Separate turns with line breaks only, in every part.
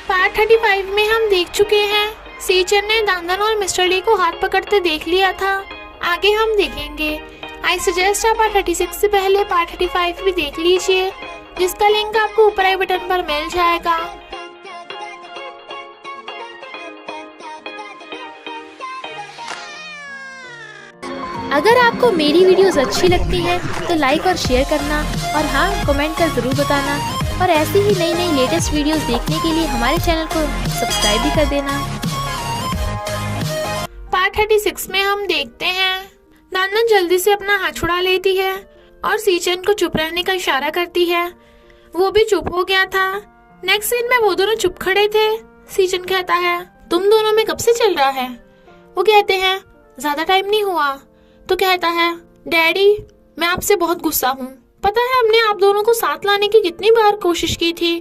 Part 35 में हम देख चुके हैं सीचन ने दांदन और मिस्टर ली को हाथ पकड़ते देख लिया था। आगे हम देखेंगे। आई सजेस्ट आप पार्ट 36 से पहले पार्ट 35 भी देख लीजिए, जिसका लिंक आपको ऊपर आई बटन पर मिल जाएगा।
अगर आपको मेरी वीडियोस अच्छी लगती है तो लाइक और शेयर करना, और हाँ, कमेंट कर जरूर बताना। और ऐसी ही नई नई लेटेस्ट वीडियोस देखने के लिए हमारे चैनल को सब्सक्राइब भी कर देना।
पार्ट 36 में हम देखते हैं दांदन जल्दी से अपना हाथ छुड़ा लेती है और सीचन को चुप रहने का इशारा करती है। वो भी चुप हो गया था। नेक्स्ट सीन में वो दोनों चुप खड़े थे। सीचन कहता है, तुम दोनों में कब से चल रहा है? वो कहते हैं, ज्यादा टाइम नहीं हुआ। तो कहता है, डैडी मैं आपसे बहुत गुस्सा हूँ। पता है हमने आप दोनों को साथ लाने की कितनी बार कोशिश की थी।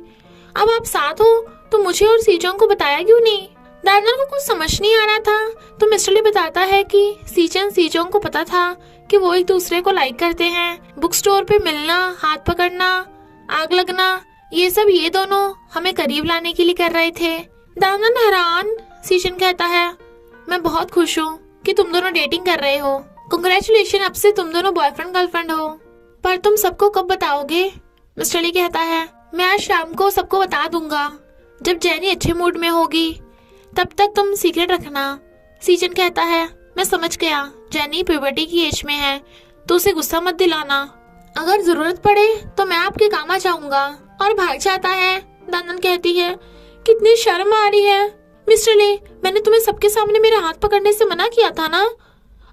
अब आप साथ हो तो मुझे और सीचन को बताया क्यों नहीं? दांदन को कुछ समझ नहीं आ रहा था। तो मिस्टर ली बताता है कि सीचन को पता था कि वो एक दूसरे को लाइक करते हैं। बुक स्टोर पे मिलना, हाथ पकड़ना, आग लगना, ये सब ये दोनों हमें करीब लाने के लिए कर रहे थे। दांदन हैरान। सीचन कहता है, मैं बहुत खुश हूँ कि तुम दोनों डेटिंग कर रहे हो। कांग्रेचुलेशन, अब से तुम दोनों बॉयफ्रेंड गर्लफ्रेंड हो। पर तुम सबको कब बताओगे? मिस्टर ली कहता है, मैं आज शाम को सबको बता दूंगा। जब जेनी अच्छे मूड में होगी तब तक तुम सीक्रेट रखना। सीचन कहता है, मैं समझ गया। जेनी प्यूबर्टी की एज में है तो उसे गुस्सा मत दिलाना। अगर जरूरत पड़े तो मैं आपके काम आ जाऊंगा। और भाग जाता है। दांदन कहती है, कितनी शर्म आ रही है। मिस्टर ली, मैंने तुम्हें सबके सामने मेरे हाथ पकड़ने से मना किया था ना।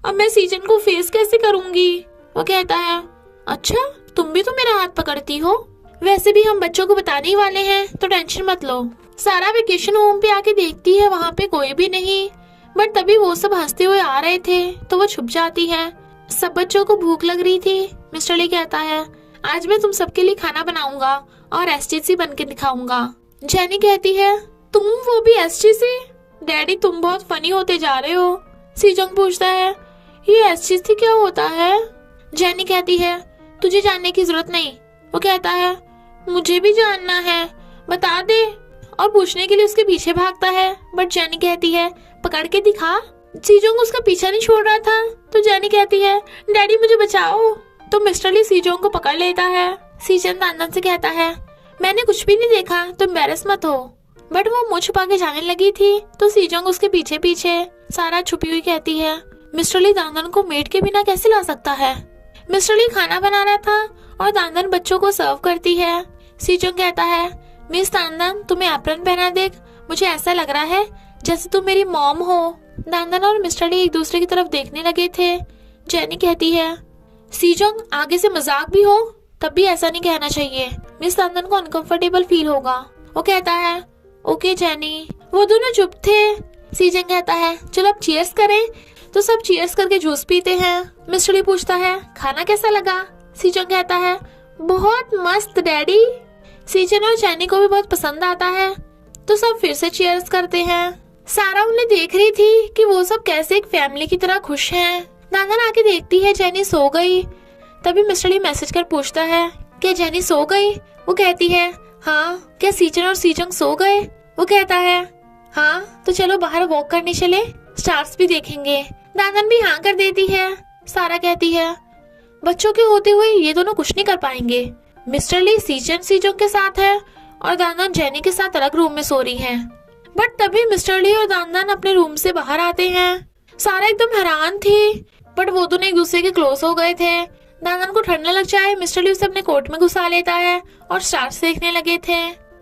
अब मैं सीचन को फेस कैसे करूंगी? वो कहता है, अच्छा तुम भी तो मेरा हाथ पकड़ती हो। वैसे भी हम बच्चों को बताने ही वाले हैं तो टेंशन मत लो। सारा वेकेशन होम पे आके देखती है, वहाँ पे कोई भी नहीं। बट तभी वो सब हंसते हुए आ रहे थे तो वो छुप जाती है। सब बच्चों को भूख लग रही थी। मिस्टर ली कहता है, आज मैं तुम सबके लिए खाना बनाऊंगा और एसटीसी बन के दिखाऊंगा। जेनी कहती है, तुम वो भी एसटीसी? डैडी तुम बहुत फनी होते जा रहे हो। सीजोंग पूछता है, ये एसटीसी क्या होता है? जेनी कहती है, तुझे जानने की जरूरत नहीं। वो कहता है, मुझे भी जानना है, बता दे। और पूछने के लिए उसके पीछे भागता है। बट जेनी कहती है, पकड़ के दिखा। सीजोंग उसका पीछा नहीं छोड़ रहा था। तो जेनी कहती है, डैडी मुझे बचाओ। तो मिस्टर ली सीजोंग को पकड़ लेता है। सीजन दांदन से कहता है, मैंने कुछ भी नहीं देखा, तुम एम्बैरेस मत हो। बट वो मुंह छुपा के जाने लगी थी तो सीजोंग उसके पीछे पीछे। सारा छुपी हुई कहती है, मिस्टर ली दांदन को मेड के बिना कैसे ला सकता है? मिस्टर ली खाना बना रहा था और दांदन बच्चों को सर्व करती है। सीजोंग कहता है, मिस दांदन तुम्हें एप्रन पहना देख, मुझे ऐसा लग रहा है जैसे तुम मेरी मॉम हो। दांदन और मिस्टर ली एक दूसरे की तरफ देखने लगे थे। जेनी कहती है, सीजोंग आगे से मजाक भी हो तब भी ऐसा नहीं कहना चाहिए, मिस दांदन को अनकंफर्टेबल फील होगा। वो कहता है, ओके जेनी। वो दोनों चुप थे। सीजोंग कहता है, चलो अब चीयर्स करें। तो सब चीयर्स करके जूस पीते हैं। मिस्टर ली पूछता है, खाना कैसा लगा? सीजोंग कहता है, बहुत मस्त डैडी। सीजन और जेनी को भी बहुत पसंद आता है। तो सब फिर से चीयर्स करते हैं। सारा उन्हें देख रही थी कि वो सब कैसे एक फैमिली की तरह खुश हैं। दांदन आके देखती है जेनी सो गई। तभी मिस्टर ली मैसेज कर पूछता है, क्या जेनी सो गई? वो कहती है, हाँ। क्या सीजन और सीजोंग सो गए? वो कहता है, हाँ। तो चलो बाहर वॉक करने चले, स्टार्स भी देखेंगे। दांदन भी हाँ कर देती है। सारा कहती है, बच्चों के होते हुए ये दोनों कुछ नहीं कर पाएंगे। मिस्टर ली सीजोंग के साथ है और दांदन जेनी के साथ अलग रूम में सो रही है। बट तभी मिस्टर ली और दांदन अपने रूम से बाहर आते हैं। सारा एकदम हैरान थी। बट वो दोनों एक दूसरे के क्लोज हो गए थे। दांदन को ठंड लग जाए, मिस्टर ली उसे अपने कोट में घुसा लेता है और स्टार्स देखने लगे थे।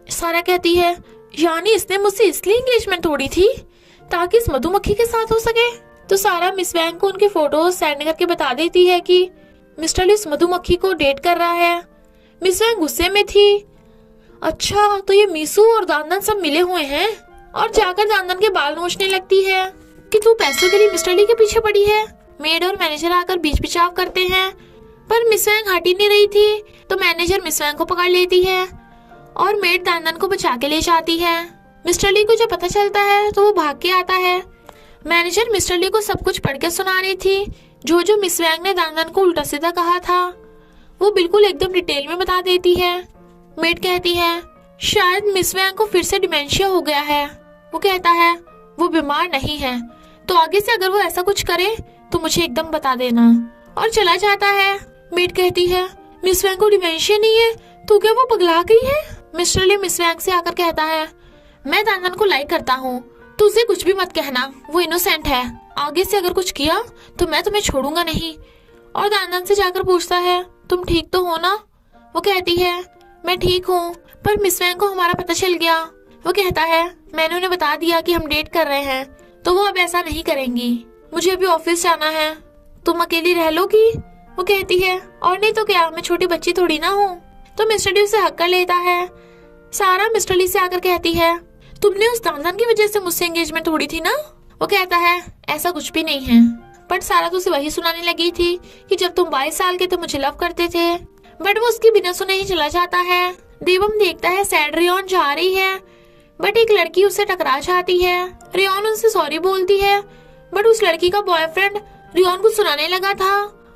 सारा कहती है, यानी इसने मुझसे इसलिए एंगेजमेंट तोड़ी थी ताकि इस मधुमक्खी के साथ हो सके। तो सारा मिस वैंग को उनके फोटोज सेंड करके बता देती है कि मिस्टर ली इस मधुमक्खी को डेट कर रहा है। मिस वैंग गुस्से में थी। अच्छा तो ये मीसू और दांदन सब मिले हुए हैं। और जाकर दांदन के बाल नोचने लगती है कि तू पैसों के लिए मिस्टर ली के पीछे पड़ी है। मेड और मैनेजर आकर बीच बिचाव करते हैं पर मिस वैंग हट ही नहीं रही थी। तो मैनेजर मिस वैंग को पकड़ लेती है और मेड दांदन को बचा के ले जाती है। मिस्टर ली को जब पता चलता है तो वो भाग के आता है। मैनेजर मिस्टर ली को सब कुछ पढ़ के सुना रही थी। जो मिस वैंग ने दांदन को उल्टा सीधा कहा था वो बिल्कुल एकदम डिटेल में बता देती है। मेड कहती है, शायद मिस वैंग को फिर से डिमेंशिया हो गया है। वो कहता है वो बीमार नहीं है, तो आगे से अगर वो ऐसा कुछ करे तो मुझे एकदम बता देना। और चला जाता है। मेड कहती है मिस वैंग को डिमेंशिया नहीं है तो क्या वो पगला गई है? मिस्टर ली मिस वैंग से आकर कहता है मैं दानन को लाइक करता हूँ, तो उसे कुछ भी मत कहना, वो इनोसेंट है। आगे से अगर कुछ किया तो मैं तुम्हें छोड़ूंगा नहीं। और दानन से जाकर पूछता है तुम ठीक तो हो ना? वो कहती है मैं ठीक हूँ, पर मिस वैंग को हमारा पता चल गया। वो कहता है मैंने उन्हें बता दिया कि हम डेट कर रहे हैं, तो वो अब ऐसा नहीं करेंगी। मुझे अभी ऑफिस जाना है, तुम अकेली रह लोगी? वो कहती है और नहीं तो क्या, मैं छोटी बच्ची थोड़ी ना हूँ। तो मिस्टर ली उसे हक कर लेता है। सारा मिस्टर ली से आकर कहती है तुमने उस दानन की वजह से मुझसे एंगेजमेंट तोड़ी थी ना? वो कहता है ऐसा कुछ भी नहीं है, बट सारा तो उसे वही सुनाने लगी थी कि जब तुम 22 साल के थे मुझे लव करते थे। बट वो उसके बिना सुने ही चला जाता है। देवम देखता है सैड रियोन जा रही है, बट एक लड़की उससे टकरा जाती है। रियोन उनसे सॉरी बोलती है, बट उस लड़की का बॉयफ्रेंड रियोन को सुनाने लगा था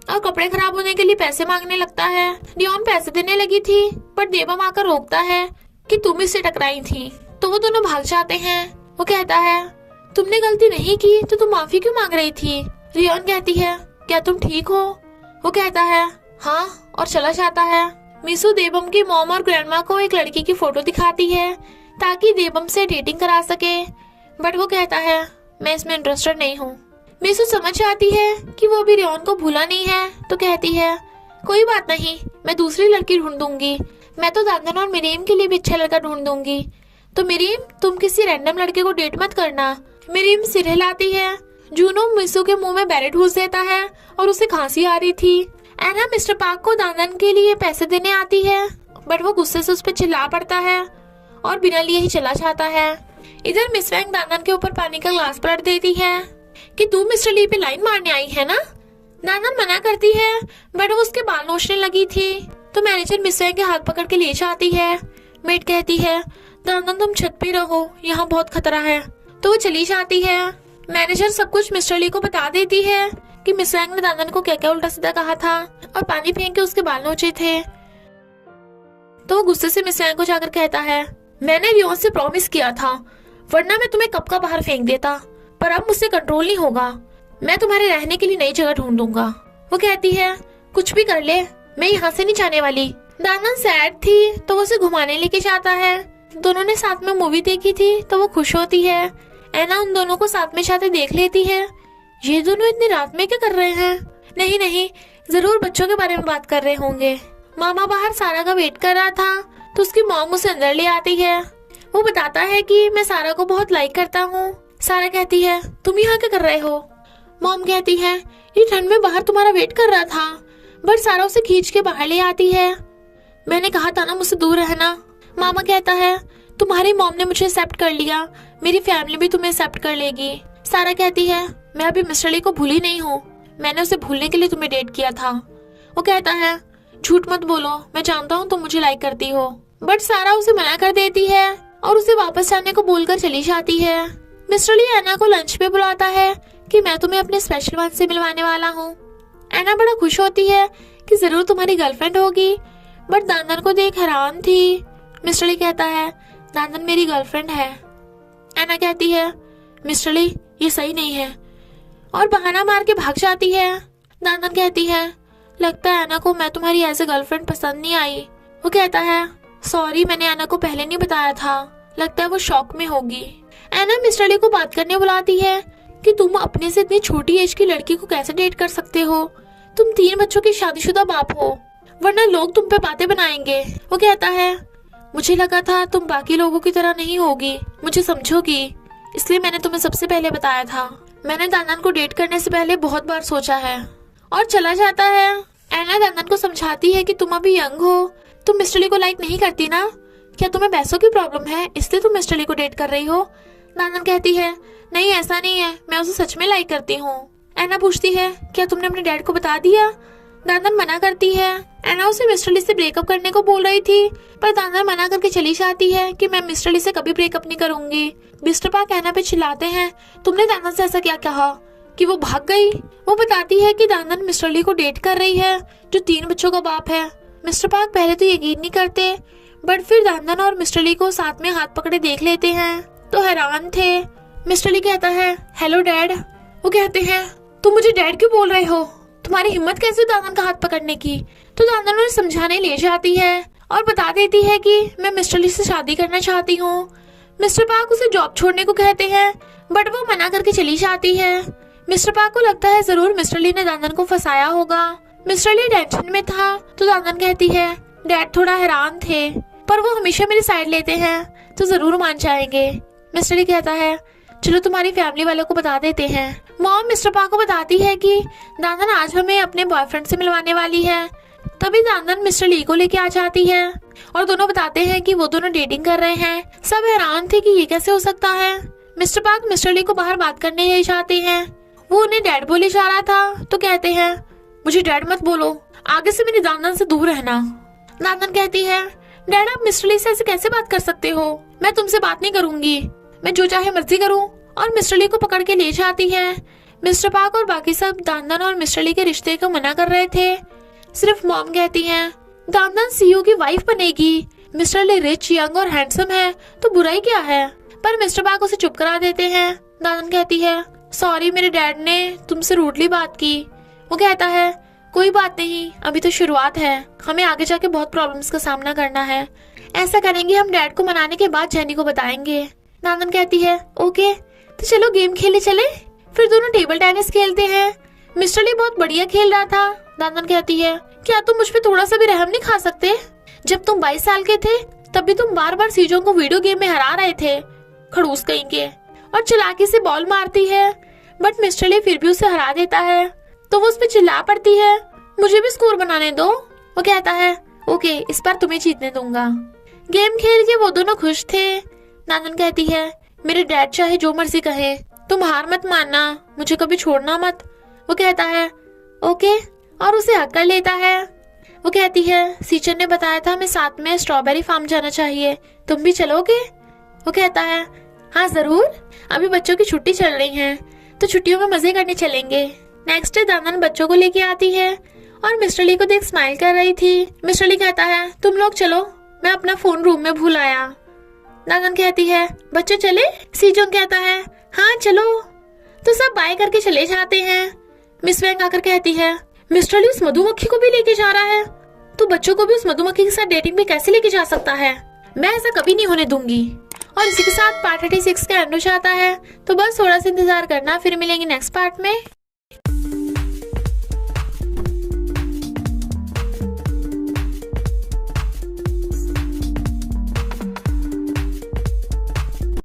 और कपड़े खराब होने के लिए पैसे मांगने लगता है। रियोन पैसे देने लगी थी, बट देवम आकर रोकता है कि तुम इससे टकराई थी। तो वो दोनों भाग जाते हैं। वो कहता है तुमने गलती नहीं की तो तुम माफी क्यों मांग रही थी? रियोन कहती है क्या तुम ठीक हो? वो कहता है हाँ, और चला जाता है। मिसू देवम की मॉम और ग्रैंडमा को एक लड़की की फोटो दिखाती है ताकि देवम से डेटिंग करा सके, बट वो कहता है मैं इसमें इंटरेस्टेड नहीं हूँ। मिसू समझ जाती है कि वो अभी रियोन को भूला नहीं है, तो कहती है कोई बात नहीं, मैं दूसरी लड़की ढूंढ दूंगी। मैं तो दादन और मिरीम के लिए भी अच्छा लड़का ढूंढ दूंगी। तो मिरीम तुम किसी रैंडम लड़के को डेट मत करना। मिरीम सिर हिलाती है। जूनो मिसू के मुंह में बैरेट घुस देता है और उसे खांसी आ रही थी। एना मिस्टर पार्क को दादन के लिए पैसे देने आती है, बट वो गुस्से से उस पर चिल्ला पड़ता है और बिना लिए ही चला जाता है। इधर मिस वैंग दादन के ऊपर पानी का ग्लास पलट देती है कि तू मिस्टर ली पे लाइन मारने आई है ना? दादन मना करती है, बट वो उसके बाल नोचने लगी थी। तो मैनेजर मिस वैंग के हाथ पकड़ के ले जाती है। मेड कहती है दादन तुम छत पे रहो, यहाँ बहुत खतरा है। तो वो चली जाती है। मैनेजर सब कुछ मिस्टर ली को बता देती है कि मिस वैंग ने दादन को क्या क्या उल्टा सीधा कहा था और पानी फेंक के उसके बाल नोचे थे। तो वो गुस्से से मिस वैंग को जाकर कहता है मैंने रियोन से प्रॉमिस किया था, वरना मैं तुम्हें कब का बाहर फेंक देता, पर अब मुझसे कंट्रोल नहीं होगा। मैं तुम्हारे रहने के लिए नई जगह ढूंढ दूंगा। वो कहती है कुछ भी कर ले, मैं यहाँ से नहीं जाने वाली। दादन सैड थी तो वो उसे घुमाने लेके जाता है। दोनों ने साथ में मूवी देखी थी तो वो खुश होती है। एना उन दोनों को साथ में जाते देख लेती है। ये दोनों इतनी रात में क्या कर रहे हैं? नहीं नहीं, जरूर बच्चों के बारे में बात कर रहे होंगे। मामा बाहर सारा का वेट कर रहा था तो उसकी मॉम उसे अंदर ले आती है। वो बताता है कि मैं सारा को बहुत लाइक करता हूँ। सारा कहती है तुम यहाँ क्या कर रहे हो? मॉम कहती है ये ठंड में बाहर तुम्हारा वेट कर रहा था, बट सारा उसे खींच के बाहर ले आती है। मैंने कहा था ना मुझसे दूर रहना। मामा कहता है तुम्हारी मॉम ने मुझे एक्सेप्ट कर लिया, मेरी फैमिली भी तुम्हें एक्सेप्ट कर लेगी। सारा कहती है मैं अभी मिस्टर ली को भूली नहीं हूँ, मैंने उसे भूलने के लिए तुम्हें डेट किया था। वो कहता है झूठ मत बोलो, मैं जानता हूँ तुम मुझे लाइक करती हो। बट सारा उसे मना कर देती है और उसे वापस जाने को बोलकर चली जाती है। मिस्टर ली एना को लंच पे बुलाता है कि मैं तुम्हें अपने स्पेशल वन से मिलवाने वाला हूँ। एना बड़ा खुश होती है कि जरूर तुम्हारी गर्लफ्रेंड होगी, बट दादन को देख हैरान थी। मिस्टर ली कहता है दादन मेरी गर्लफ्रेंड है। एना कहती है मिस्टर ली ये सही नहीं है, और बहाना मार के भाग जाती है। दादन कहती है लगता है एना को मैं तुम्हारी एज ए गर्लफ्रेंड पसंद नहीं आई। वो कहता है सॉरी, मैंने एना को पहले नहीं बताया था, लगता है वो शॉक में होगी। एना मिस्टर ली को बात करने बुलाती है कि तुम अपने से इतनी छोटी एज की लड़की को कैसे डेट कर सकते हो? तुम 3 बच्चों के शादीशुदा बाप हो, वरना लोग तुम पे बातें बनाएंगे। वो कहता है मुझे लगा था तुम बाकी लोगों की तरह नहीं होगी, मुझे समझोगी, इसलिए मैंने तुम्हें सबसे पहले बताया था। मैंने दादन को डेट करने से पहले बहुत बार सोचा है। और चला जाता है। एना दादन को समझाती है कि तुम अभी यंग हो, तुम मिस्टर ली को लाइक नहीं करती ना? क्या तुम्हें पैसों की प्रॉब्लम है इसलिए तुम मिस्टर ली को डेट कर रही हो? दादन कहती है नहीं ऐसा नहीं है, मैं उसे सच में लाइक करती हूँ। एना पूछती है क्या तुमने अपने डैड को बता दिया? दादन मना करती है। एना उसे मिस्टर ली से ब्रेकअप करने को बोल रही थी, पर दादन मना करके चली जाती है कि मैं मिस्टर ली से कभी ब्रेकअप नहीं करूंगी। मिस्टर पार्क एना पे चिल्लाते हैं तुमने दादन से ऐसा क्या कहा कि वो भाग गई? वो बताती है कि दादन मिस्टर ली को डेट कर रही है जो 3 बच्चों का बाप है। मिस्टर पार्क पहले तो यकीन नहीं करते, बट फिर दानदन और मिस्टर ली को साथ में हाथ पकड़े देख लेते हैं तो हैरान थे। मिस्टर ली कहता है हेलो डैड। वो कहते हैं तुम मुझे डैड क्यों बोल रहे हो, तुम्हारी हिम्मत कैसे हुई दानदन का हाथ पकड़ने की। तो दानदन उन्हें समझाने ले जाती है और बता देती है कि मैं मिस्टर ली से शादी करना चाहती हूँ। मिस्टर पार्क उसे जॉब छोड़ने को कहते हैं बट वो मना करके चली जाती है। मिस्टर पार्क को लगता है जरूर मिस्टर ली ने दानदन को फंसाया होगा। मिस्टर ली टेंशन में था तो दानदन कहती है डैड थोड़ा हैरान थे पर वो हमेशा मेरी साइड लेते हैं तो जरूर मान जाएंगे। मिस्टर ली कहता है चलो तुम्हारी फैमिली वालों को बता देते हैं। मॉम मिस्टर पार्क को बताती है कि दानदन आज हमें अपने बॉयफ्रेंड से मिलवाने वाली है। तभी दानदन मिस्टर ली को लेके आ जाती है और दोनों बताते हैं कि वो दोनों डेटिंग कर रहे हैं। सब हैरान थे कि ये कैसे हो सकता है। मिस्टर पार्क मिस्टर ली को बाहर बात करने ले जाते हैं। वो उन्हें डैड बोले जा रहा था तो कहते हैं मुझे डैड मत बोलो, आगे से मेरी दानदन से दूर रहना। दानदन कहती है डैड आप मिस्टर ली से ऐसे कैसे बात कर सकते हो, मैं तुमसे बात नहीं करूंगी, मैं जो चाहे मर्जी करूं। और मिस्टर ली को पकड़ के ले जाती है। मिस्टर पार्क और बाकी सब दानदन और मिस्टर ली के रिश्ते को मना कर रहे थे। सिर्फ मॉम कहती है दानदन सीईओ की वाइफ बनेगी, मिस्टर ली रिच यंग और हैंडसम है तो बुराई क्या है। पर मिस्टर पार्क उसे चुप करा देते हैं। दानदन कहती है सॉरी मेरे डैड ने तुमसे रूडली बात की। वो कहता है कोई बात नहीं, अभी तो शुरुआत है, हमें आगे जाके बहुत प्रॉब्लम्स का सामना करना है। ऐसा करेंगे हम डैड को मनाने के बाद जेनी को बताएंगे। दानदन कहती है ओके तो चलो गेम खेले चले। फिर दोनों टेबल टेनिस खेलते हैं। मिस्टर ली बहुत बढ़िया खेल रहा था। दानदन कहती है क्या तुम मुझ पे थोड़ा सा भी रहम नहीं खा सकते, जब तुम 22 साल के थे तब भी तुम बार बार सीजों को वीडियो गेम में हरा रहे थे, खड़ूस कहीं के। और चालाकी से बॉल मारती है बट मिस्टर ली फिर भी उसे हरा देता है तो वो उस पर चिल्ला पड़ती है मुझे भी स्कोर बनाने दो। वो कहता है ओके इस बार तुम्हें जीतने दूंगा। गेम खेल के वो दोनों खुश थे। दानदन कहती है मेरे डैड चाहे जो मर्जी कहे, तुम हार मत मानना, मुझे कभी छोड़ना मत। वो कहता है ओके और उसे हक कर लेता है। वो कहती है सीचर ने बताया था हमें साथ में स्ट्रॉबेरी फार्म जाना चाहिए, तुम भी चलोगे। वो कहता है हाँ जरूर, अभी बच्चों की छुट्टी चल रही है तो छुट्टियों में मजे करने चलेंगे। नेक्स्ट डे दानदन बच्चों को लेके आती है और मिस्टर ली को देख स्माइल कर रही थी। मिस्टर ली कहता है तुम लोग चलो, मैं अपना फोन रूम में भूल आया। दानदन कहती है बच्चों चले। सीजोंग कहता है हाँ चलो। तो सब बाय करके चले जाते हैं। मिस वैंग आकर कहती है मिस्टर ली उस मधुमक्खी को भी लेके जा रहा है, तो बच्चों को भी उस मधुमक्खी के साथ डेटिंग पे कैसे लेके जा सकता है, मैं ऐसा कभी नहीं होने दूंगी। और इसी के साथ पार्ट 36 का एंड हो जाता है। तो बस थोड़ा सा इंतजार करना, फिर मिलेंगे नेक्स्ट पार्ट में।